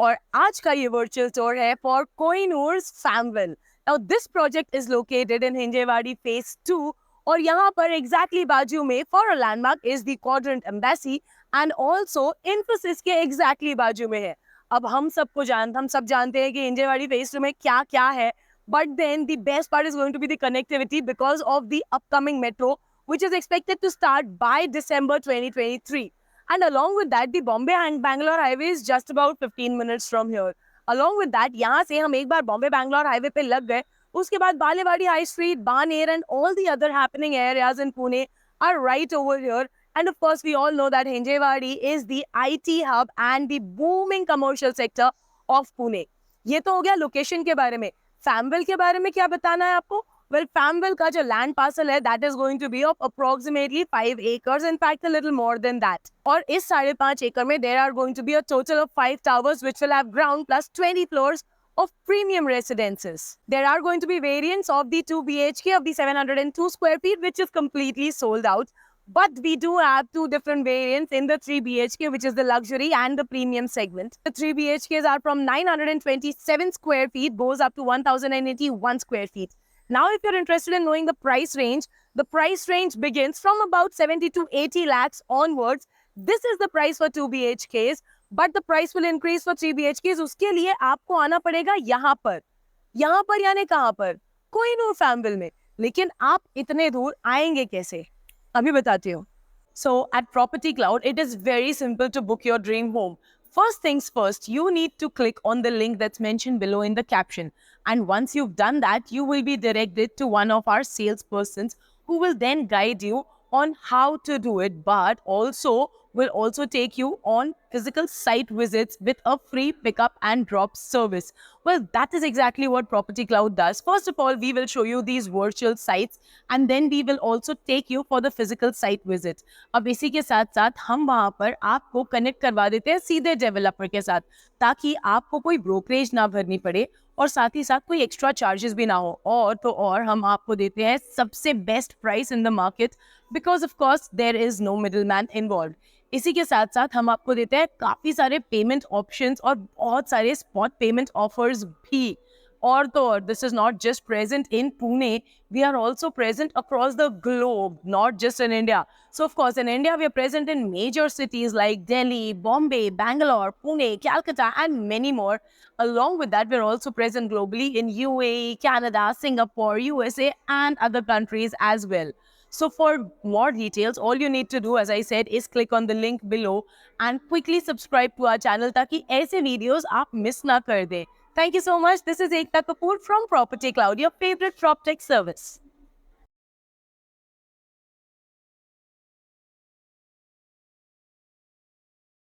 और आज का ये वर्चुअल टूर है for Kohinoor's Famville. Now this project is located in Hinjewadi phase 2 और यहाँ पर एग्जैक्टली बाजू में for a landmark is the Quadrant Embassy and also Infosys के एग्जैक्टली बाजू में है। अब हम सब जानते हैं कि हिंजेवाड़ी फेज 2 में क्या क्या है, but then the best part is going to be the connectivity because of the upcoming metro which is expected to start by December 2023. And along with that, the Bombay and Bangalore highway is just about 15 minutes from here. Along with that, यहाँ से हम एक बार Bombay Bangalore highway पे लग गए, उसके बाद Balewadi high street, Baner and all the other happening areas in Pune are right over here. And of course, we all know that Hinjewadi is the IT hub and the booming commercial sector of Pune. ये तो हो गया location के बारे में। फैमविल के बारे में क्या बताना है आपको? Well, Famwell का जो land parcel है, that is going to be of approximately 5 acres, in fact a little more than that. और इस 5.5 acre में there are going to be a total of 5 towers which will have ground plus 20 floors of premium residences. There are going to be variants of the 2 BHK of the 702 square feet which is completely sold out. But we do have two different variants in the 3 BHK, which is the luxury and the premium segment. The 3 BHKs are from 927 square feet, goes up to 1081 square feet. Now, if you're interested in knowing the price range begins from about 70 to 80 lakhs onwards. This is the price for 2 BHKs, but the price will increase for 3 BHKs. उसके लिए आपको आना पड़ेगा यहाँ पर यानी कहाँ पर? कोहिनूर फैमविल में। लेकिन आप इतने दूर आएंगे कैसे? अभी बताती हूँ। So at Property Cloud, it is very simple to book your dream home. First things first, you need to click on the link that's mentioned below in the caption. And once you've done that, you will be directed to one of our salespersons who will then guide you on how to do it, but will also take you on physical site visits with a free pickup and drop service. Well, that is exactly what Property Cloud does. First of all, we will show you these virtual sites and then we will also take you for the physical site visit. अब इसी के साथ साथ हम वहाँ पर आपको connect करवा देते हैं सीधे डेवलपर के साथ, ताकि आपको कोई ब्रोकरेज ना भरनी पड़े और साथ ही साथ कोई एक्स्ट्रा चार्जेस भी ना हो। और हम आपको देते हैं सबसे best price in the market because of course there is no middle man involve. इसी के साथ साथ हम आपको देते हैं काफ़ी सारे पेमेंट ऑप्शंस और बहुत सारे स्पॉट पेमेंट ऑफर्स भी। और this is not just present in Pune, we are also present across the globe, not just in India. So of course in India we are present in major cities like Delhi, Bombay, Bangalore, Pune, Calcutta and many more. Along with that, we're also present globally in UAE, Canada, Singapore, USA and other countries as well. So for more details, all you need to do, as I said, is click on the link below and quickly subscribe to our channel ताकि ऐसे videos आप miss ना कर दें. Thank you so much. This is Ekta Kapoor from Property Cloud, your favorite PropTech service.